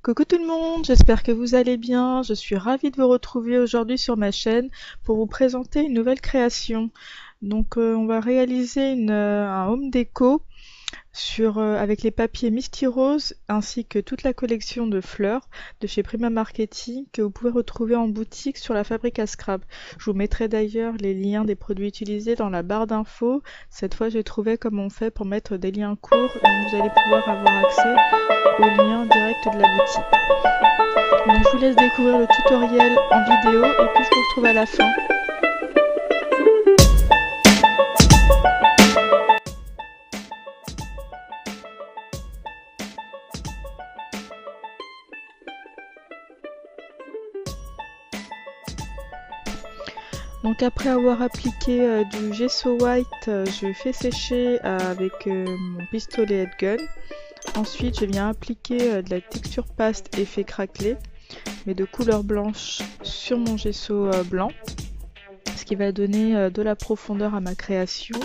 Coucou tout le monde, j'espère que vous allez bien. Je suis ravie de vous retrouver aujourd'hui sur ma chaîne pour vous présenter une nouvelle création. On va réaliser un home déco avec les papiers Misty Rose ainsi que toute la collection de fleurs de chez Prima Marketing que vous pouvez retrouver en boutique sur la fabrique à scrap. Je vous mettrai d'ailleurs les liens des produits utilisés dans la barre d'infos. Cette fois j'ai trouvé comment on fait pour mettre des liens courts, donc vous allez pouvoir avoir accès aux liens directs de la boutique. Donc je vous laisse découvrir le tutoriel en vidéo et puis je vous retrouve à la fin. Donc après avoir appliqué du gesso white, je fais sécher avec mon pistolet head gun. Ensuite je viens appliquer de la texture paste effet craquelé, mais de couleur blanche sur mon gesso blanc, ce qui va donner de la profondeur à ma création.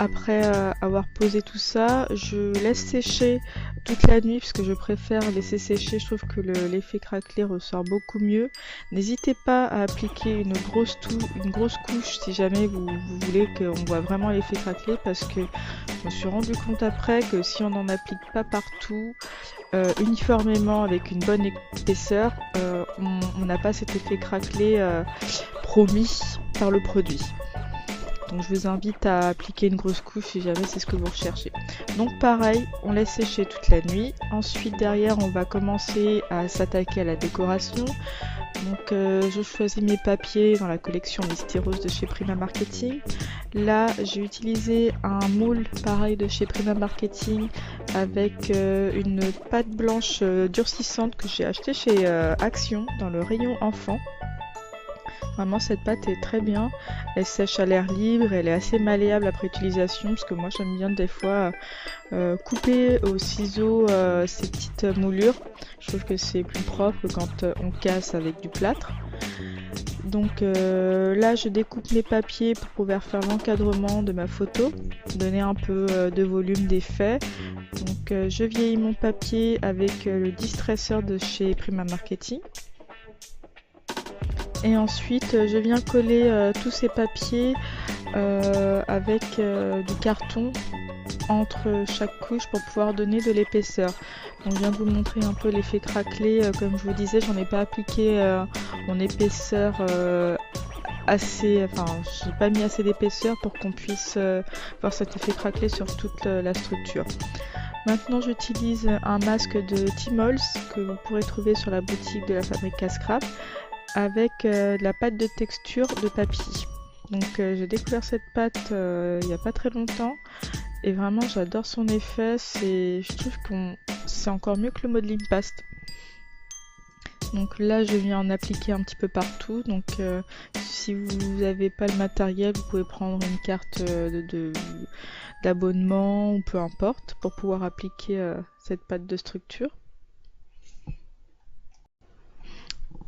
Après avoir posé tout ça, je laisse sécher toute la nuit parce que je préfère laisser sécher, je trouve que l'effet craquelé ressort beaucoup mieux. N'hésitez pas à appliquer une grosse couche si jamais vous voulez qu'on voit vraiment l'effet craquelé, parce que je me suis rendu compte après que si on n'en applique pas partout uniformément avec une bonne épaisseur, on n'a pas cet effet craquelé promis par le produit. Donc je vous invite à appliquer une grosse couche si jamais c'est ce que vous recherchez. Donc pareil, on laisse sécher toute la nuit. Ensuite derrière on va commencer à s'attaquer à la décoration. Donc je choisis mes papiers dans la collection Misty Rose de chez Prima Marketing. Là j'ai utilisé un moule pareil de chez Prima Marketing avec une pâte blanche durcissante que j'ai acheté chez Action dans le rayon enfant. Vraiment cette pâte est très bien, elle sèche à l'air libre, elle est assez malléable après utilisation, parce que moi j'aime bien des fois couper au ciseau ces petites moulures. Je trouve que c'est plus propre que quand on casse avec du plâtre. Donc là je découpe mes papiers pour pouvoir faire l'encadrement de ma photo, donner un peu de volume d'effet. Donc je vieillis mon papier avec le distresseur de chez Prima Marketing. Et ensuite je viens coller tous ces papiers avec du carton entre chaque couche pour pouvoir donner de l'épaisseur. Donc je viens de vous montrer un peu l'effet craquelé, comme je vous disais, j'en ai pas appliqué en épaisseur assez, enfin j'ai pas mis assez d'épaisseur pour qu'on puisse voir cet effet craquelé sur toute la structure. Maintenant j'utilise un masque de Timols que vous pourrez trouver sur la boutique de la fabrique à scrap, avec de la pâte de texture de papier. Donc j'ai découvert cette pâte il n'y a pas très longtemps et vraiment j'adore son effet. Je trouve que c'est encore mieux que le modeling paste. Donc là je viens en appliquer un petit peu partout. Donc si vous n'avez pas le matériel, vous pouvez prendre une carte d'abonnement ou peu importe pour pouvoir appliquer cette pâte de structure.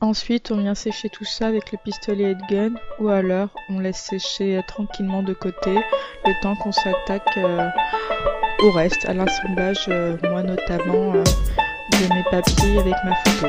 Ensuite, on vient sécher tout ça avec le pistolet head gun, ou alors on laisse sécher tranquillement de côté le temps qu'on s'attaque au reste, à l'assemblage, moi notamment, de mes papiers avec ma photo.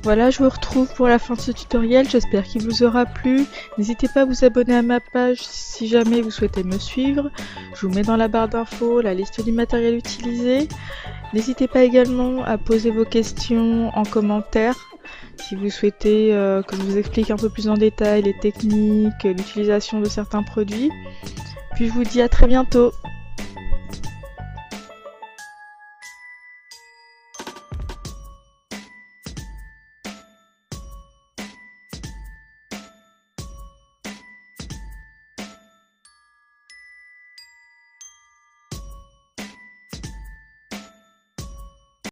Voilà, je vous retrouve pour la fin de ce tutoriel, j'espère qu'il vous aura plu. N'hésitez pas à vous abonner à ma page si jamais vous souhaitez me suivre. Je vous mets dans la barre d'infos la liste du matériel utilisé. N'hésitez pas également à poser vos questions en commentaire si vous souhaitez que je vous explique un peu plus en détail les techniques, l'utilisation de certains produits. Puis je vous dis à très bientôt.